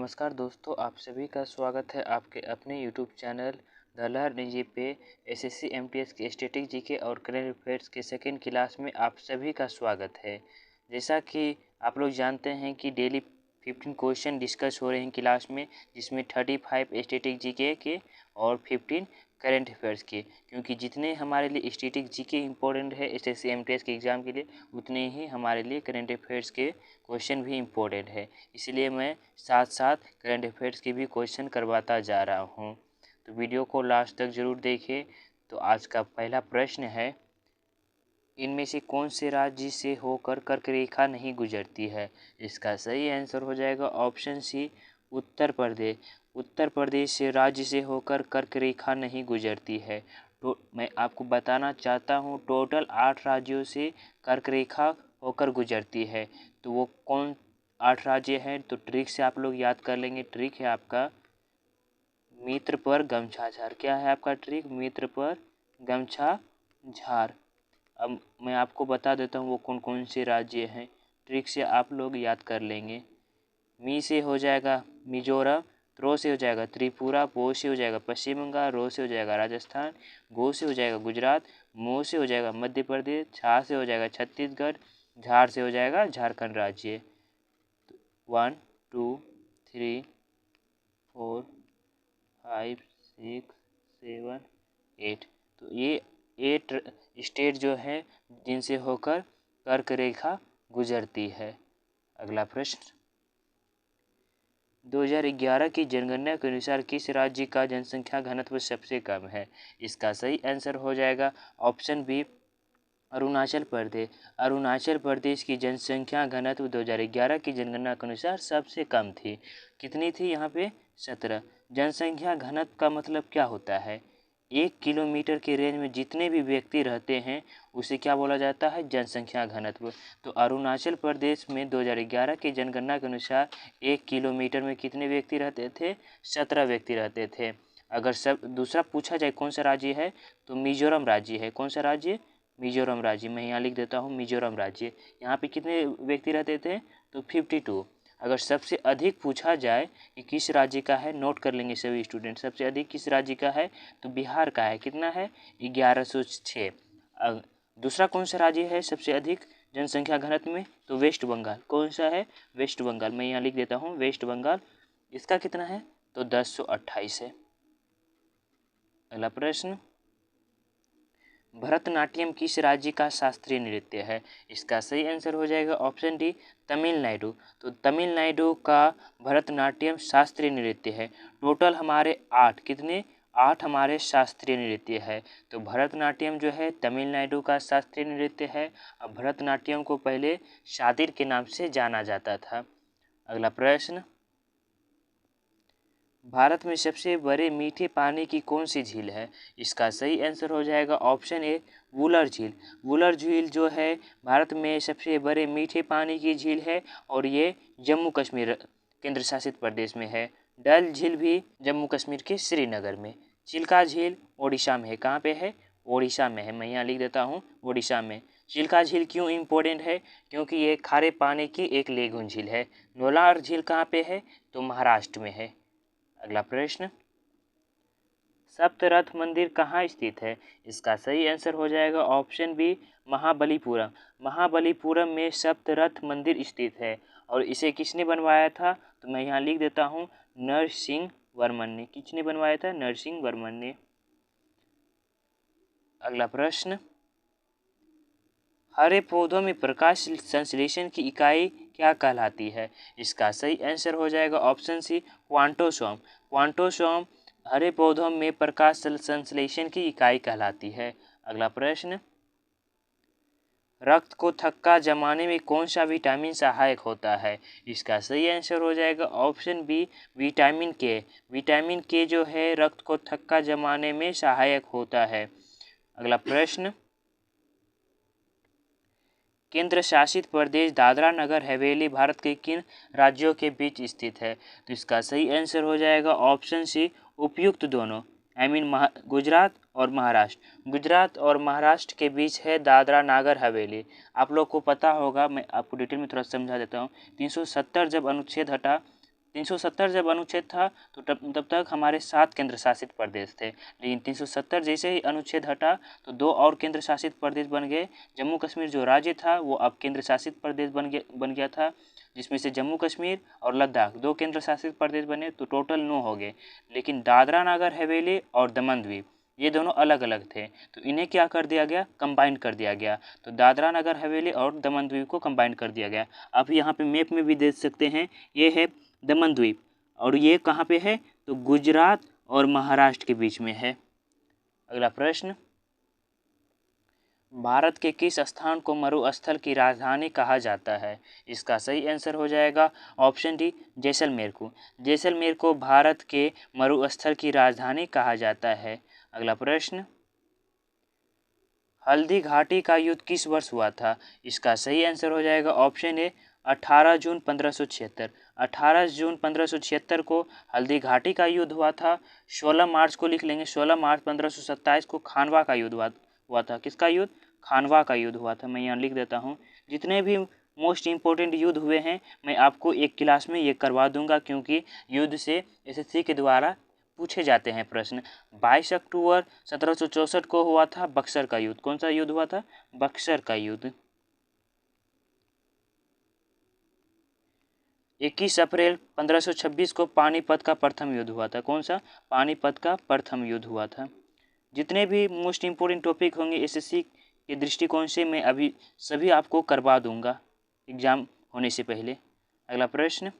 नमस्कार दोस्तों, आप सभी का स्वागत है आपके अपने YouTube channel the learn easy पे एसएससी एमटीएस के स्टैटिक जीके और करंट अफेयर्स के सेकंड क्लास में आप सभी का स्वागत है। जैसा कि आप लोग जानते हैं कि डेली 15 क्वेश्चन डिस्कस हो रहे हैं क्लास में, जिसमें 35 स्टैटिक जीके के और 15 करंट अफेयर्स के, क्योंकि जितने हमारे लिए स्टैटिक जीके इम्पोर्टेंट है एसएससी एमटीएस के एग्ज़ाम के लिए, उतने ही हमारे लिए करंट अफेयर्स के क्वेश्चन भी इम्पोर्टेंट है। इसलिए मैं साथ साथ करंट अफेयर्स के भी क्वेश्चन करवाता जा रहा हूँ, तो वीडियो को लास्ट तक ज़रूर देखें। तो आज का पहला प्रश्न है, इनमें से कौन से राज्य से होकर कर्क रेखा नहीं गुजरती है? इसका सही आंसर हो जाएगा ऑप्शन सी, उत्तर प्रदेश। उत्तर प्रदेश से राज्य से होकर कर्क रेखा नहीं गुजरती है। तो मैं आपको बताना चाहता हूँ, टोटल 8 राज्यों से कर्क रेखा होकर गुजरती है। तो वो कौन 8 राज्य हैं? तो ट्रिक से आप लोग याद कर लेंगे। ट्रिक है आपका मित्र पर गमछा झार। क्या है आपका ट्रिक? मित्र पर गमछा झार। अब मैं आपको बता देता हूँ वो कौन कौन से राज्य हैं। ट्रिक से आप लोग याद कर लेंगे। मी से हो जाएगा मिजोरम, त्रो से हो जाएगा त्रिपुरा, पो से हो जाएगा पश्चिम बंगाल, रो से हो जाएगा राजस्थान, गो से हो जाएगा गुजरात, मो से हो जाएगा मध्य प्रदेश, छा से हो जाएगा छत्तीसगढ़, झार से हो जाएगा झारखंड राज्य। 1 2 3 4 5 6 7 8। तो ये 8 स्टेट जो है जिनसे होकर कर्क रेखा गुजरती है। अगला प्रश्न, 2011 की जनगणना के अनुसार किस राज्य का जनसंख्या घनत्व सबसे कम है? इसका सही आंसर हो जाएगा ऑप्शन बी, अरुणाचल प्रदेश। अरुणाचल प्रदेश की जनसंख्या घनत्व 2011 की जनगणना के अनुसार सबसे कम थी। कितनी थी यहाँ पे? 17। जनसंख्या घनत्व का मतलब क्या होता है? 1 किलोमीटर के रेंज में जितने भी व्यक्ति रहते हैं उसे क्या बोला जाता है? जनसंख्या घनत्व। तो अरुणाचल प्रदेश में 2011 की जनगणना के अनुसार 1 किलोमीटर में कितने व्यक्ति रहते थे? 17 व्यक्ति रहते थे। अगर सब दूसरा पूछा जाए कौन सा राज्य है, तो मिजोरम राज्य है। कौन सा राज्य? मिजोरम राज्य। मैं यहाँ लिख देता हूँ मिजोरम राज्य। यहाँ पे कितने व्यक्ति रहते थे? तो 52। अगर सबसे अधिक पूछा जाए कि किस राज्य का है, नोट कर लेंगे सभी स्टूडेंट, सबसे अधिक किस राज्य का है? तो बिहार का है। कितना है? 1106। दूसरा कौन सा राज्य है सबसे अधिक जनसंख्या घनत्व में? तो वेस्ट बंगाल। कौन सा है? वेस्ट बंगाल। मैं यहाँ लिख देता हूँ वेस्ट बंगाल। इसका कितना है? तो 1028 है। अगला प्रश्न, भरतनाट्यम किस राज्य का शास्त्रीय नृत्य है? इसका सही आंसर हो जाएगा ऑप्शन डी, तमिलनाडु। तो तमिलनाडु का भरतनाट्यम शास्त्रीय नृत्य है। टोटल हमारे 8, कितने? 8 हमारे शास्त्रीय नृत्य है। तो भरतनाट्यम जो है तमिलनाडु का शास्त्रीय नृत्य है। अब भरतनाट्यम को पहले शातिर के नाम से जाना जाता था। अगला प्रश्न, भारत में सबसे बड़े मीठे पानी की कौन सी झील है? इसका सही आंसर हो जाएगा ऑप्शन ए, वुलर झील। वुलर झील जो है भारत में सबसे बड़े मीठे पानी की झील है और ये जम्मू कश्मीर केंद्र शासित प्रदेश में है। डल झील भी जम्मू कश्मीर के श्रीनगर में। चिल्का झील ओडिशा में है। कहाँ पे है? ओडिशा में है। मैं यहाँ लिख देता हूँ ओडिशा में। चिल्का झील क्यों इम्पोर्टेंट है? क्योंकि ये खारे पानी की एक लेगून झील है। नोलार झील कहाँ पे है? तो महाराष्ट्र में है। अगला प्रश्न, सप्तरथ मंदिर कहाँ स्थित है? इसका सही आंसर हो जाएगा ऑप्शन बी, महाबलीपुरम। महाबलीपुरम में सप्तरथ मंदिर स्थित है और इसे किसने बनवाया था? तो मैं यहाँ लिख देता हूँ नरसिंह वर्मन ने। किसने बनवाया था? नरसिंह वर्मन ने। अगला प्रश्न, हरे पौधों में प्रकाश संश्लेषण की इकाई क्या कहलाती है? इसका सही आंसर हो जाएगा ऑप्शन सी, क्वांटोसोम। क्वांटोसोम हरे पौधों में प्रकाश संश्लेषण की इकाई कहलाती है। अगला प्रश्न, रक्त को थक्का जमाने में कौन सा विटामिन सहायक होता है? इसका सही आंसर हो जाएगा ऑप्शन बी, विटामिन के। विटामिन के जो है रक्त को थक्का जमाने में सहायक होता है। अगला प्रश्न, केंद्र शासित प्रदेश दादरा नगर हवेली भारत के किन राज्यों के बीच स्थित है? तो इसका सही आंसर हो जाएगा ऑप्शन सी, उपयुक्त दोनों। गुजरात और महाराष्ट्र। गुजरात और महाराष्ट्र के बीच है दादरा नागर हवेली। आप लोग को पता होगा, मैं आपको डिटेल में थोड़ा समझा देता हूँ। 370 जब अनुच्छेद हटा 370 जब अनुच्छेद था तो तब तक हमारे 7 केंद्र शासित प्रदेश थे, लेकिन 370 जैसे ही अनुच्छेद हटा तो 2 और केंद्र शासित प्रदेश बन गए। जम्मू कश्मीर जो राज्य था वो अब केंद्र शासित प्रदेश बन गया था, जिसमें से जम्मू कश्मीर और लद्दाख 2 केंद्र शासित प्रदेश बने, तो टोटल 9 हो गए। लेकिन दादरा नगर हवेली और दमन द्वीप ये दोनों अलग अलग थे, तो इन्हें क्या कर दिया गया, कंबाइन कर दिया गया। तो दादरा नगर हवेली और दमन द्वीप को कंबाइन कर दिया गया। आप यहाँ पे मैप में भी देख सकते हैं, ये है दमन द्वीप और ये कहाँ पे है, तो गुजरात और महाराष्ट्र के बीच में है। अगला प्रश्न, भारत के किस स्थान को मरुस्थल की राजधानी कहा जाता है? इसका सही आंसर हो जाएगा ऑप्शन डी, जैसलमेर को। जैसलमेर को भारत के मरुस्थल की राजधानी कहा जाता है। अगला प्रश्न, हल्दी घाटी का युद्ध किस वर्ष हुआ था? इसका सही आंसर हो जाएगा ऑप्शन ए, 18 जून 1576। 18 जून 1576 को हल्दी घाटी का युद्ध हुआ था। 16 मार्च को लिख लेंगे, 16 मार्च 1527 को खानवा का युद्ध हुआ था। किसका युद्ध? खानवा का युद्ध हुआ था। मैं यहाँ लिख देता हूँ। जितने भी मोस्ट इम्पोर्टेंट युद्ध हुए हैं मैं आपको एक क्लास में ये करवा दूंगा, क्योंकि युद्ध से एसएससी के द्वारा पूछे जाते हैं प्रश्न। 22 अक्टूबर 1764 को हुआ था बक्सर का युद्ध। कौन सा युद्ध हुआ था? बक्सर का युद्ध। 21 अप्रैल 1526 को पानीपत का प्रथम युद्ध हुआ था। कौन सा? पानीपत का प्रथम युद्ध हुआ था। जितने भी मोस्ट इम्पोर्टेंट टॉपिक होंगे एसएससी के दृष्टिकोण से मैं अभी सभी आपको करवा दूंगा एग्जाम होने से पहले। अगला प्रश्न,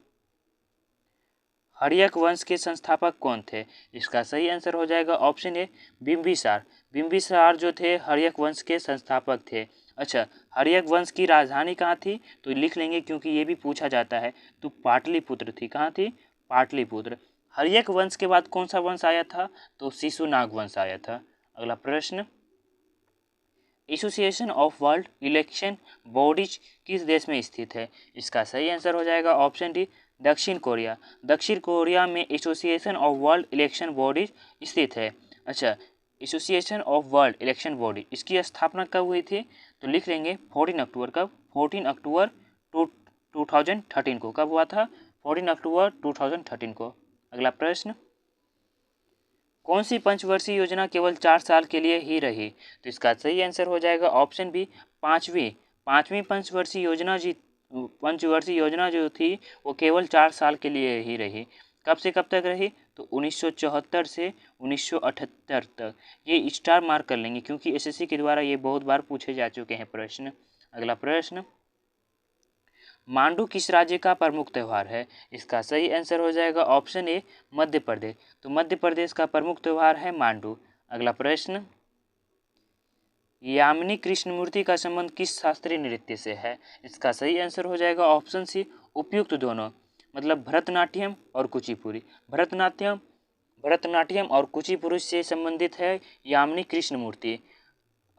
हर्यक वंश के संस्थापक कौन थे? इसका सही आंसर हो जाएगा ऑप्शन ए, बिंबिसार। बिंबिसार जो थे हर्यक वंश के संस्थापक थे। अच्छा, हर्यक वंश की राजधानी कहाँ थी? तो लिख लेंगे क्योंकि ये भी पूछा जाता है। तो पाटलिपुत्र थी। कहाँ थी? पाटलिपुत्र। हर्यक वंश के बाद कौन सा वंश आया था? तो शिशुनाग वंश आया था। अगला प्रश्न, association of world election bodies किस देश में स्थित है? इसका सही आंसर हो जाएगा ऑप्शन डी, दक्षिण कोरिया। दक्षिण कोरिया में association of world election bodies स्थित है। अच्छा, association of world election body इसकी स्थापना कब हुई थी? तो लिख लेंगे 14 अक्टूबर। कब? 14 अक्टूबर 2013 को। कब हुआ था? 14 अक्टूबर 2013 को। अगला प्रश्न, कौन सी पंचवर्षीय योजना केवल 4 साल के लिए ही रही? तो इसका सही आंसर हो जाएगा ऑप्शन बी, पांचवी पंचवर्षीय योजना जो थी वो केवल 4 साल के लिए ही रही। कब से कब तक रही? तो 1974 से 1978 तक। ये स्टार मार्क कर लेंगे क्योंकि एसएससी के द्वारा ये बहुत बार पूछे जा चुके हैं प्रश्न। अगला प्रश्न, मांडू किस राज्य का प्रमुख त्यौहार है? इसका सही आंसर हो जाएगा ऑप्शन ए, मध्य प्रदेश। तो मध्य प्रदेश का प्रमुख त्यौहार है मांडू। अगला प्रश्न, यामिनी कृष्णमूर्ति का संबंध किस शास्त्रीय नृत्य से है? इसका सही आंसर हो जाएगा ऑप्शन सी, उपयुक्त दोनों। मतलब भरतनाट्यम और कुचिपुड़ी। भरतनाट्यम और कुचिपुड़ी से संबंधित है यामिनी कृष्णमूर्ति।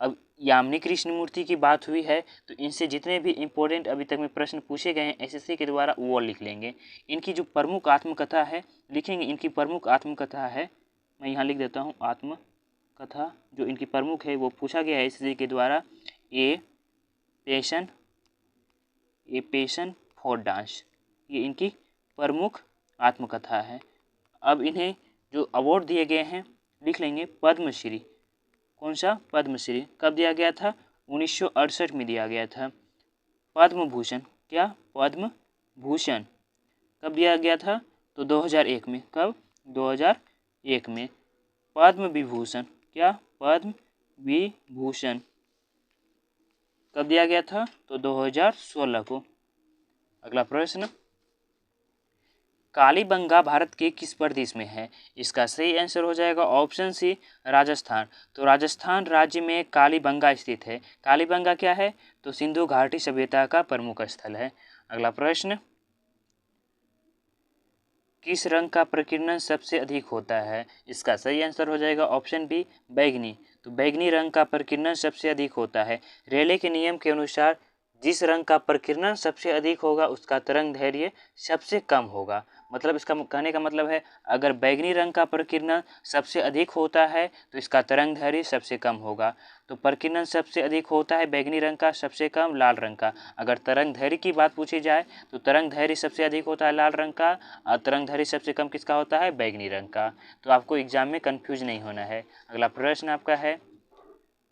अब यामिनी कृष्णमूर्ति की बात हुई है तो इनसे जितने भी इम्पोर्टेंट अभी तक में प्रश्न पूछे गए हैं एसएससी के द्वारा वो लिख लेंगे। इनकी जो प्रमुख आत्मकथा है लिखेंगे। इनकी प्रमुख आत्मकथा है, मैं यहाँ लिख देता हूँ, आत्मकथा जो इनकी प्रमुख है वो पूछा गया है एसएससी के द्वारा, ए पैशन फॉर डांस। ये इनकी प्रमुख आत्मकथा है। अब इन्हें जो अवार्ड दिए गए हैं लिख लेंगे, पद्मश्री। कौन सा? पद्मश्री। कब दिया गया था? 1968 में दिया गया था। पद्म भूषण, क्या? पद्म भूषण कब दिया गया था? तो 2001 में। कब? 2001 में। पद्म विभूषण, क्या? पद्म विभूषण कब दिया गया था? तो 2016 को। अगला प्रश्न, कालीबंगा भारत के किस प्रदेश में है? इसका सही आंसर हो जाएगा ऑप्शन सी, राजस्थान। तो राजस्थान राज्य में कालीबंगा स्थित है। कालीबंगा क्या है? तो सिंधु घाटी सभ्यता का प्रमुख स्थल है। अगला प्रश्न, किस रंग का प्रकीर्णन सबसे अधिक होता है? इसका सही आंसर हो जाएगा ऑप्शन बी, बैगनी। तो बैगनी रंग का प्रकीर्णन सबसे अधिक होता है। रेले के नियम के अनुसार जिस रंग का प्रकीर्णन सबसे अधिक होगा उसका तरंग दैर्घ्य सबसे कम होगा। मतलब इसका कहने का मतलब है, अगर बैगनी रंग का प्रकीर्णन सबसे अधिक होता है तो इसका तरंग दैर्घ्य सबसे कम होगा। तो प्रकीर्णन सबसे अधिक होता है बैगनी रंग का, सबसे कम लाल रंग का। अगर तरंग दैर्घ्य की बात पूछी जाए तो तरंग दैर्घ्य सबसे अधिक होता है लाल रंग का, और तरंग दैर्घ्य सबसे कम किसका होता है, बैगनी रंग का। तो आपको एग्जाम में कंफ्यूज नहीं होना है। अगला प्रश्न आपका है,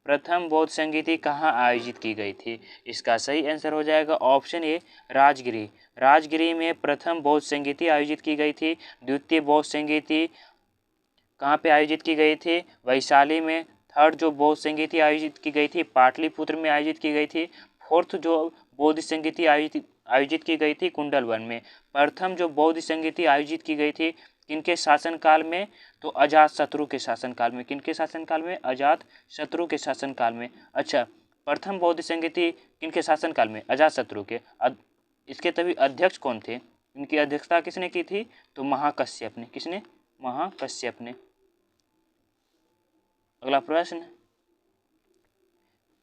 प्रथम बौद्ध संगीति कहाँ आयोजित की गई थी? इसका सही आंसर हो जाएगा ऑप्शन ए, राजगिरी। राजगिरी में प्रथम बौद्ध संगीति आयोजित की गई थी। द्वितीय बौद्ध संगीति कहाँ पे आयोजित की गई थी? वैशाली में। थर्ड जो बौद्ध संगीति आयोजित की गई थी पाटलिपुत्र में आयोजित की गई थी। फोर्थ जो बौद्ध संगीति आयोजित की गई थी कुंडलवन में। प्रथम जो बौद्ध संगीति आयोजित की गई थी किनके शासनकाल में? तो अजातशत्रु के शासनकाल में। किनके शासनकाल में? अजातशत्रु के शासनकाल में। अच्छा, प्रथम बौद्ध संगीति किनके शासनकाल में? अजातशत्रु के। इसके तभी अध्यक्ष कौन थे? इनकी अध्यक्षता किसने की थी? तो महाकश्यप ने। किसने? महाकश्यप ने। अगला प्रश्न,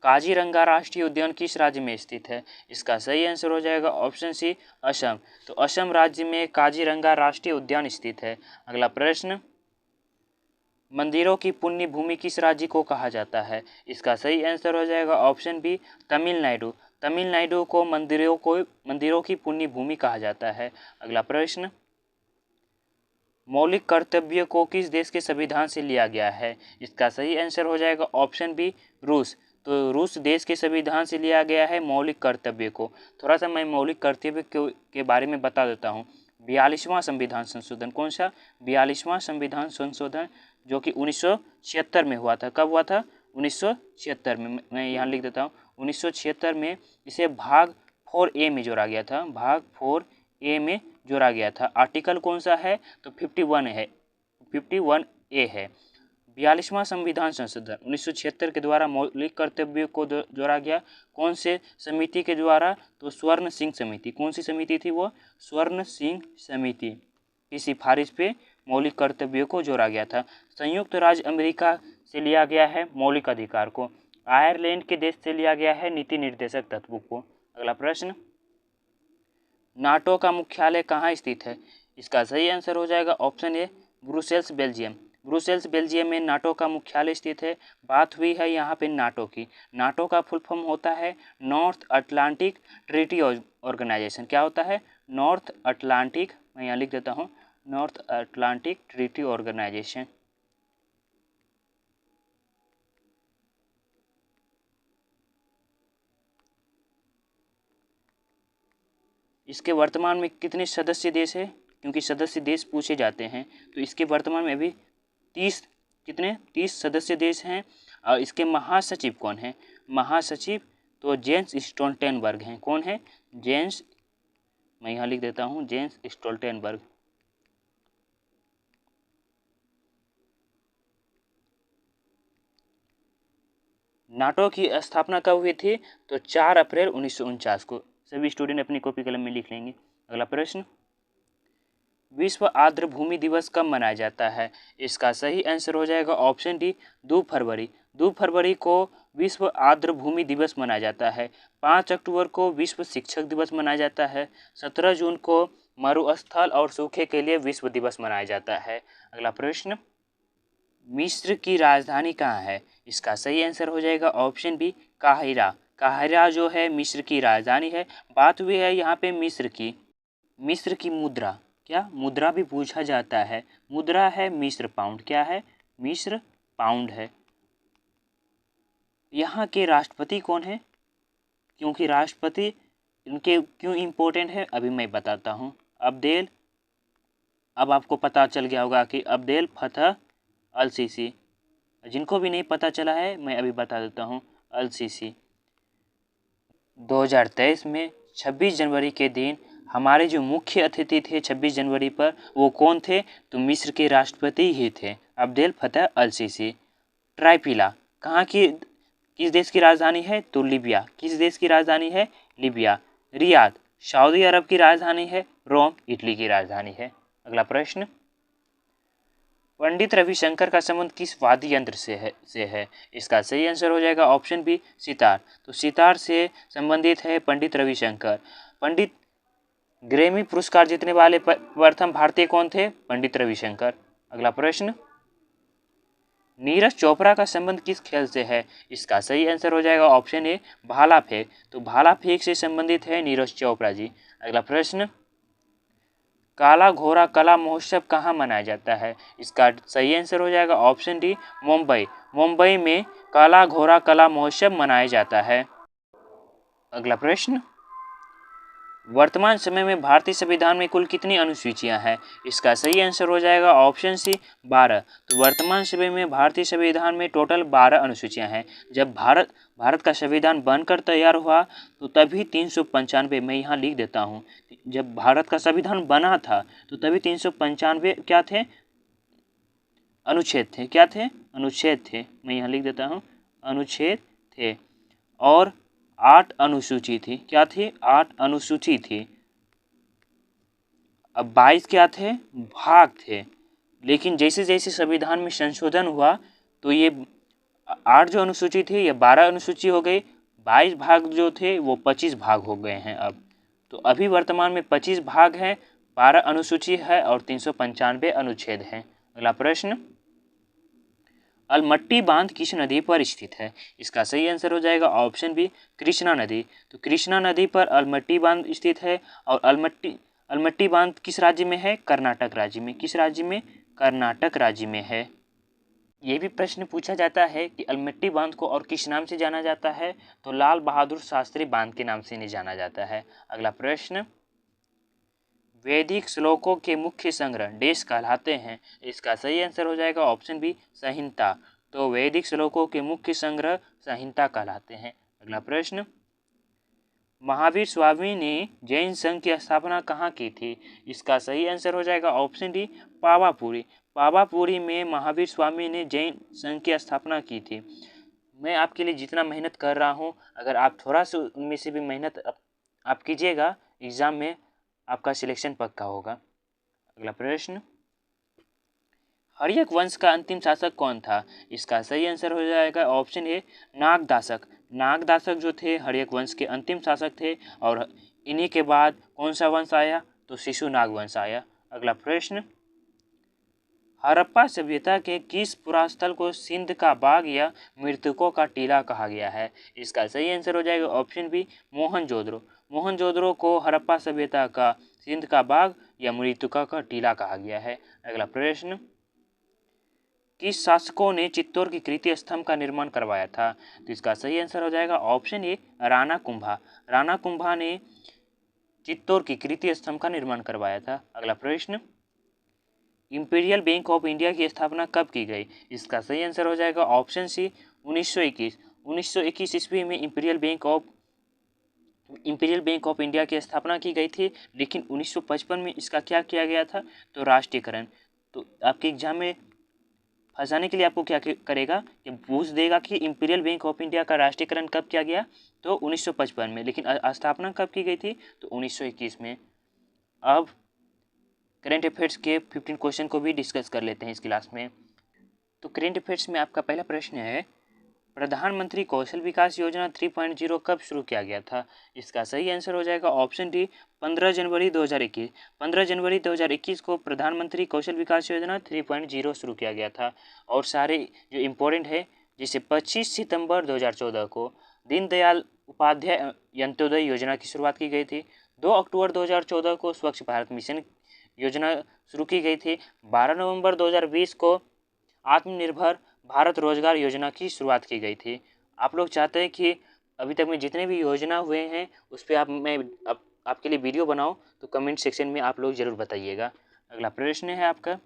काजीरंगा राष्ट्रीय उद्यान किस राज्य में स्थित है? इसका सही आंसर हो जाएगा ऑप्शन सी, असम। तो असम राज्य में काजीरंगा राष्ट्रीय उद्यान स्थित है। अगला प्रश्न, मंदिरों की पुण्य भूमि किस राज्य को कहा जाता है? इसका सही आंसर हो जाएगा ऑप्शन बी, तमिलनाडु। तमिलनाडु को मंदिरों की पुण्य भूमि कहा जाता है। अगला प्रश्न, मौलिक कर्तव्य को किस देश के संविधान से लिया गया है? इसका सही आंसर हो जाएगा ऑप्शन बी, रूस। तो रूस देश के संविधान से लिया गया है मौलिक कर्तव्य को। थोड़ा सा मैं मौलिक कर्तव्य के बारे में बता देता हूँ। 42वां संविधान संशोधन, कौन सा? 42वां संविधान संशोधन, जो कि 1976 में हुआ था। कब हुआ था? 1976 में। मैं यहाँ लिख देता हूँ, 1976 में इसे भाग 4A में जोड़ा गया था। भाग 4A में जोड़ा गया था। आर्टिकल कौन सा है? तो 51 है, 51A है। 42वां संविधान संशोधन 1976 के द्वारा मौलिक कर्तव्यों को जोड़ा गया। कौन से समिति के द्वारा? तो स्वर्ण सिंह समिति। कौन सी समिति थी वो? स्वर्ण सिंह समिति की सिफारिश पे मौलिक कर्तव्यों को जोड़ा गया था। संयुक्त राज्य अमेरिका से लिया गया है मौलिक अधिकार को। आयरलैंड के देश से लिया गया है नीति निर्देशक तत्वों को। अगला प्रश्न, नाटो का मुख्यालय कहाँ स्थित है? इसका सही आंसर हो जाएगा option A, Brussels, Belgium. Brussels Belgium में नाटो का मुख्यालय स्थित है। बात हुई है यहाँ पे नाटो की। नाटो का फुल फॉर्म होता है नॉर्थ अटलांटिक ट्रीटी ऑर्गेनाइजेशन। क्या होता है? नॉर्थ अटलांटिक, मैं यहाँ लिख देता हूँ, नॉर्थ अटलांटिक ट्रीटी ऑर्गेनाइजेशन। इसके वर्तमान में कितने सदस्य देश है? क्योंकि सदस्य देश पूछे जाते हैं, तो इसके वर्तमान में भी 30 सदस्य देश हैं। और इसके महासचिव कौन है? महासचिव तो जेंस स्टोल्टेनबर्ग हैं। कौन है? जेंस, मैं यहाँ लिख देता हूँ, जेंस स्टोल्टेनबर्ग। नाटो की स्थापना कब हुई थी? तो 4 अप्रैल 1949 को। सभी स्टूडेंट अपनी कॉपी कलम में लिख लेंगे। अगला प्रश्न, विश्व आर्द्र भूमि दिवस कब मनाया जाता है? इसका सही आंसर हो जाएगा ऑप्शन डी, 2 फरवरी। 2 फरवरी को विश्व आर्द्र भूमि दिवस मनाया जाता है। 5 अक्टूबर को विश्व शिक्षक दिवस मनाया जाता है। 17 जून को मरुस्थल और सूखे के लिए विश्व दिवस मनाया जाता है। अगला प्रश्न, मिस्र की राजधानी कहाँ है? इसका सही आंसर हो जाएगा ऑप्शन बी, काहिरा। काहिरा जो है मिस्र की राजधानी है। बात हुई है यहाँ पे मिस्र की। मिस्र की मुद्रा, क्या मुद्रा भी पूछा जाता है। मुद्रा है मिस्र पाउंड। क्या है? मिस्र पाउंड है। यहाँ के राष्ट्रपति कौन है? क्योंकि राष्ट्रपति इनके क्यों इम्पोर्टेंट है अभी मैं बताता हूँ। अब्देल, अब आपको पता चल गया होगा कि अब्देल फतह अल सीसी। जिनको भी नहीं पता चला है मैं अभी बता देता हूँ, अल सीसी। 2023 में 26 जनवरी के दिन हमारे जो मुख्य अतिथि थे 26 जनवरी पर, वो कौन थे? तो मिस्र के राष्ट्रपति ही थे, अब्देल फतह अल सीसी। ट्राइपिला कहाँ की, किस देश की राजधानी है? तो लीबिया। किस देश की राजधानी है? लीबिया। रियाद सऊदी अरब की राजधानी है। रोम इटली की राजधानी है। अगला प्रश्न, पंडित रविशंकर का संबंध किस वाद्य यंत्र से है? इसका सही आंसर हो जाएगा ऑप्शन बी सितार। तो सितार से संबंधित है पंडित रविशंकर। पंडित ग्रैमी पुरस्कार जीतने वाले प्रथम भारतीय कौन थे? पंडित रविशंकर। अगला प्रश्न, नीरज चोपड़ा का संबंध किस खेल से है? इसका सही आंसर हो जाएगा ऑप्शन ए भाला फेंक। तो भाला फेंक से संबंधित है नीरज चोपड़ा जी। अगला प्रश्न, काला घोड़ा कला महोत्सव कहाँ मनाया जाता है? इसका सही आंसर हो जाएगा ऑप्शन डी मुंबई। मुंबई में काला घोड़ा कला महोत्सव मनाया जाता है। अगला प्रश्न, वर्तमान समय में भारतीय संविधान में कुल कितनी अनुसूचियां हैं? इसका सही आंसर हो जाएगा ऑप्शन सी 12। तो वर्तमान समय में भारतीय संविधान में टोटल 12 अनुसूचियां हैं। जब भारत का संविधान बनकर तैयार हुआ तो तभी 395, मैं यहाँ लिख देता हूँ, जब भारत का संविधान बना था तो तभी 395 क्या थे? अनुच्छेद थे। क्या थे? अनुच्छेद थे। मैं यहाँ लिख देता हूँ, अनुच्छेद थे। और 8 अनुसूची थी। क्या थी? 8 अनुसूची थी। अब 22 क्या थे? भाग थे। लेकिन जैसे जैसे संविधान में संशोधन हुआ तो ये 8 जो अनुसूची थी ये 12 अनुसूची हो गई। 22 भाग जो थे वो 25 भाग हो गए हैं अब। तो अभी वर्तमान में 25 भाग हैं, 12 अनुसूची है और 395 अनुच्छेद हैं। अगला प्रश्न, अलमट्टी बांध किस नदी पर स्थित है? इसका सही आंसर हो जाएगा ऑप्शन बी कृष्णा नदी। तो कृष्णा नदी पर अलमट्टी बांध स्थित है। और अलमट्टी बांध किस राज्य में है? कर्नाटक राज्य में। किस राज्य में? कर्नाटक राज्य में है। ये भी प्रश्न पूछा जाता है कि अलमट्टी बांध को और किस नाम से जाना जाता है? तो लाल बहादुर शास्त्री बांध के नाम से इन्हें जाना जाता है। अगला प्रश्न, वैदिक श्लोकों के मुख्य संग्रह देश कहलाते हैं। इसका सही आंसर हो जाएगा ऑप्शन बी संहिता। तो वैदिक श्लोकों के मुख्य संग्रह संहिता कहलाते हैं। अगला प्रश्न, महावीर स्वामी ने जैन संघ की स्थापना कहाँ की थी? इसका सही आंसर हो जाएगा ऑप्शन डी पावापुरी। पावापुरी में महावीर स्वामी ने जैन संघ की स्थापना की थी। मैं आपके लिए जितना मेहनत कर रहा हूँ, अगर आप थोड़ा सा उनमें से भी मेहनत आप कीजिएगा, एग्जाम में आपका सिलेक्शन पक्का होगा। अगला प्रश्न, हर्यक वंश का अंतिम शासक कौन था? इसका सही आंसर हो जाएगा ऑप्शन ए नागदासक। नागदासक जो थे हर्यक वंश के अंतिम शासक थे। और इन्हीं के बाद कौन सा वंश आया? तो शिशुनाग वंश आया। अगला प्रश्न, हड़प्पा सभ्यता के किस पुरास्थल को सिंध का बाग या मृतकों का टीला कहा गया है? इसका सही आंसर हो जाएगा ऑप्शन बी मोहनजोदड़ो। मोहनजोदड़ो को हड़प्पा सभ्यता का सिंध का बाग या मृतकों का टीला कहा गया है। अगला प्रश्न, किस शासकों ने चित्तौड़ की कीर्ति स्तंभ का निर्माण करवाया था? तो इसका सही आंसर हो जाएगा ऑप्शन ए राणा कुंभा। राणा कुंभा ने चित्तौड़ की कीर्ति स्तंभ का निर्माण करवाया था। अगला प्रश्न, इंपीरियल बैंक ऑफ इंडिया की स्थापना कब की गई? इसका सही आंसर हो जाएगा ऑप्शन सी 1921। 1921 ईस्वी में इंपीरियल बैंक ऑफ इंडिया की स्थापना की गई थी। लेकिन 1955 में इसका क्या किया गया था? तो राष्ट्रीयकरण। तो आपके एग्जाम में फंसाने के लिए आपको क्या करेगा कि पूछ देगा कि इंपीरियल बैंक ऑफ इंडिया का राष्ट्रीयकरण कब किया गया? तो 1955 में। लेकिन स्थापना कब की गई थी? तो 1921 में। अब करेंट अफेयर्स के 15 क्वेश्चन को भी डिस्कस कर लेते हैं इस क्लास में। तो करेंट अफेयर्स में आपका पहला प्रश्न है, प्रधानमंत्री कौशल विकास योजना 3.0 कब शुरू किया गया था? इसका सही आंसर हो जाएगा ऑप्शन डी 15 जनवरी 2021। 15 जनवरी 2021 को प्रधानमंत्री कौशल विकास योजना 3.0 शुरू किया गया था। और सारे जो इम्पोर्टेंट है, जैसे 25 सितंबर 2014 को दीनदयाल उपाध्याय अंत्योदय योजना की शुरुआत की गई थी। 2 अक्टूबर 2014 को स्वच्छ भारत मिशन योजना शुरू की गई थी। 12 नवंबर 2020 को आत्मनिर्भर भारत रोजगार योजना की शुरुआत की गई थी। आप लोग चाहते हैं कि अभी तक में जितने भी योजना हुए हैं उस पर आपके लिए वीडियो बनाओ, तो कमेंट सेक्शन में आप लोग ज़रूर बताइएगा। अगला प्रश्न है आपका,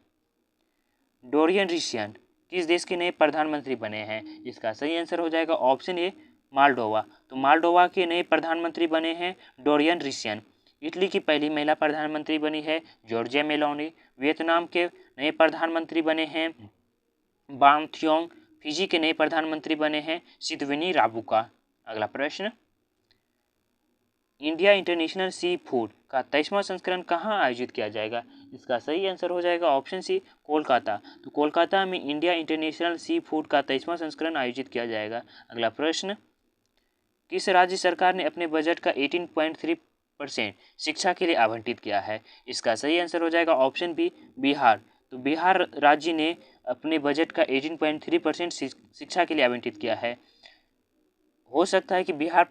डोरियन रीशियन किस देश के नए प्रधानमंत्री बने हैं? इसका सही आंसर हो जाएगा ऑप्शन ए मालडोवा। तो मालडोवा के नए प्रधानमंत्री बने हैं डोरियन रीशियन। इटली की पहली महिला प्रधानमंत्री बनी है जॉर्जिया मेलोनी। वियतनाम के नए प्रधानमंत्री बने हैं बाम थियोंग। फिजी के नए प्रधानमंत्री बने हैं सिद्विनी राबुका। अगला प्रश्न, इंडिया इंटरनेशनल सी फूड का 23वां संस्करण कहाँ आयोजित किया जाएगा? इसका सही आंसर हो जाएगा ऑप्शन सी, कोलकाता। तो कोलकाता में इंडिया इंटरनेशनल सी फूड का 23वां संस्करण आयोजित किया जाएगा। अगला प्रश्न, किस राज्य सरकार ने अपने बजट का 18.3% शिक्षा के लिए आवंटित किया है? इसका सही आंसर हो जाएगा ऑप्शन बी, बिहार। तो बिहार राज्य ने अपने बजट का 18.3% शिक्षा के लिए आवंटित किया है। हो सकता है कि बिहार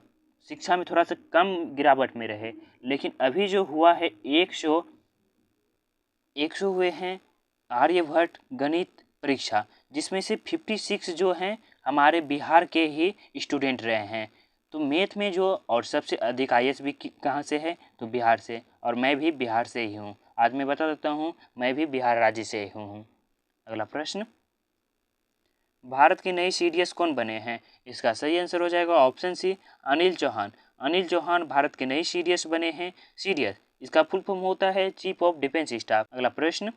शिक्षा में थोड़ा सा कम गिरावट में रहे, लेकिन अभी जो हुआ है 100 हुए हैं आर्यभट्ट गणित परीक्षा, जिसमें से 56 जो हैं हमारे बिहार के ही स्टूडेंट रहे हैं। तो मैथ में जो और सबसे अधिक आईएएस भी कहाँ से है? तो बिहार से, और मैं भी बिहार से ही हूँ। आज मैं बता देता हूँ, मैं भी बिहार राज्य से ही हूँ। अगला प्रश्न, भारत के नए सीडीएस कौन बने हैं? इसका सही आंसर हो जाएगा ऑप्शन सी, अनिल चौहान। अनिल चौहान भारत के नए सीडीएस बने हैं। सीडीएस इसका फुल फॉर्म होता है चीफ ऑफ डिफेंस स्टाफ। अगला प्रश्न,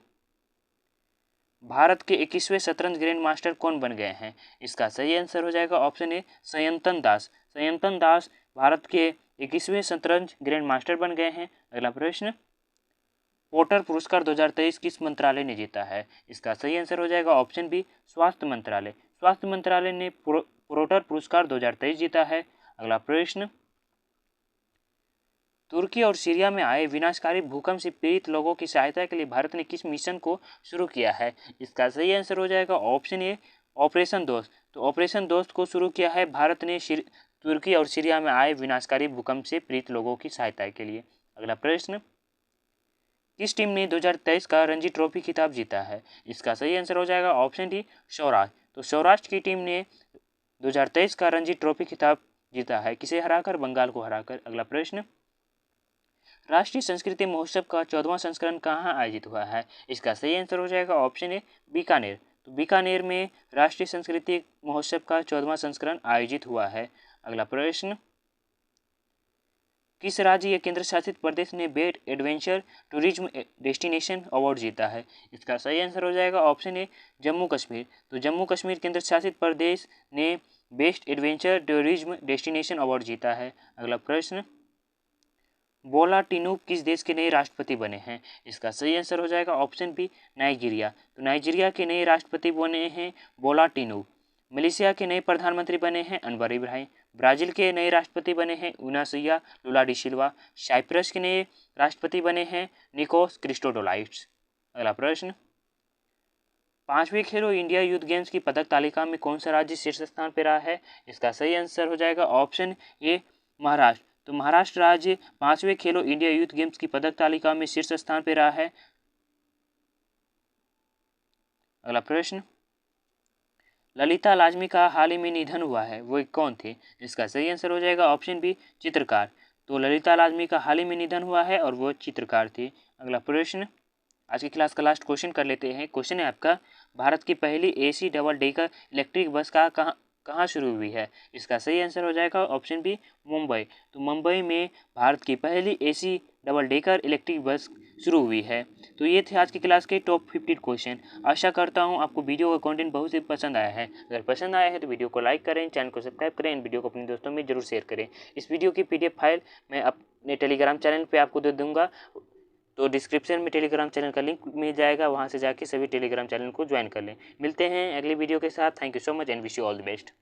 भारत के 21वें शतरंज ग्रैंड मास्टर कौन बन गए हैं? इसका सही आंसर हो जाएगा ऑप्शन ए, संयंतन दास। संयंतन दास भारत के 21वें शतरंज ग्रैंड मास्टर बन गए हैं। अगला प्रश्न, पोर्टर पुरस्कार 2023 किस मंत्रालय ने जीता है? इसका सही आंसर हो जाएगा ऑप्शन बी, स्वास्थ्य मंत्रालय। स्वास्थ्य मंत्रालय ने पोर्टर पुरस्कार 2023 जीता है। अगला प्रश्न, तुर्की और सीरिया में आए विनाशकारी भूकंप से पीड़ित लोगों की सहायता के लिए भारत ने किस मिशन को शुरू किया है? इसका सही आंसर हो जाएगा ऑप्शन ए, ऑपरेशन दोस्त। तो ऑपरेशन दोस्त को शुरू किया है भारत ने तुर्की और सीरिया में आए विनाशकारी भूकंप से पीड़ित लोगों की सहायता के लिए। अगला प्रश्न, किस टीम ने 2023 का रणजी ट्रॉफी खिताब जीता है? इसका सही आंसर हो जाएगा ऑप्शन डी, सौराष्ट्र। तो सौराष्ट्र की टीम ने 2023 का रणजी ट्रॉफी खिताब जीता है, किसे हराकर? बंगाल को हराकर। अगला प्रश्न, राष्ट्रीय संस्कृति महोत्सव का 14वां संस्करण कहाँ आयोजित हुआ है? इसका सही आंसर हो जाएगा ऑप्शन ए, बीकानेर। तो बीकानेर में राष्ट्रीय संस्कृति महोत्सव का 14वां संस्करण आयोजित हुआ है। अगला प्रश्न, किस राज्य या केंद्र शासित प्रदेश ने best adventure tourism destination award जीता है? इसका सही आंसर हो जाएगा ऑप्शन ए, जम्मू कश्मीर। तो जम्मू कश्मीर केंद्र शासित प्रदेश ने best adventure tourism destination award जीता है। अगला प्रश्न, बोला टिनूब किस देश के नए राष्ट्रपति बने हैं? इसका सही आंसर हो जाएगा ऑप्शन बी, नाइजीरिया। तो नाइजीरिया के नए राष्ट्रपति बने हैं बोला टिनूब। मलेशिया के नए प्रधानमंत्री बने हैं अनवर इब्राहिम। ब्राजील के नए राष्ट्रपति बने हैं इनासिया लुला डी सिल्वा। साइप्रस के नए राष्ट्रपति बने हैं निकोस क्रिस्टोडोलाइट्स। अगला प्रश्न, 5वें खेलो इंडिया यूथ गेम्स की पदक तालिका में कौन सा राज्य शीर्ष स्थान पर रहा है? इसका सही आंसर हो जाएगा ऑप्शन ए, महाराष्ट्र। तो महाराष्ट्र राज्य 5वें खेलो इंडिया यूथ गेम्स की पदक तालिका में शीर्ष स्थान पर रहा है। अगला प्रश्न, ललिता लाजमी का हाल ही में निधन हुआ है, वो कौन थे? इसका सही आंसर हो जाएगा ऑप्शन बी, चित्रकार। तो ललिता लाजमी का हाल ही में निधन हुआ है और वो चित्रकार थे। अगला प्रश्न, आज की क्लास का लास्ट क्वेश्चन कर लेते हैं। क्वेश्चन है आपका, भारत की पहली AC double decker electric bus का कहाँ शुरू हुई है? इसका सही आंसर हो जाएगा ऑप्शन बी, मुंबई। तो मुंबई में भारत की पहली AC double decker electric bus शुरू हुई है। तो ये थे आज की क्लास के टॉप 15 क्वेश्चन। आशा करता हूँ आपको वीडियो का कंटेंट बहुत ही पसंद आया है। अगर पसंद आया है तो वीडियो को लाइक करें, चैनल को सब्सक्राइब करें, इन वीडियो को अपने दोस्तों में जरूर शेयर करें। इस वीडियो की PDF फाइल मैं अपने टेलीग्राम चैनल पर आपको दे दूँगा। तो डिस्क्रिप्शन में टेलीग्राम चैनल का लिंक मिल जाएगा, वहाँ से जाके सभी टेलीग्राम चैनल को ज्वाइन कर लें। मिलते हैं अगली वीडियो के साथ। Thank you so much and wish you all the best.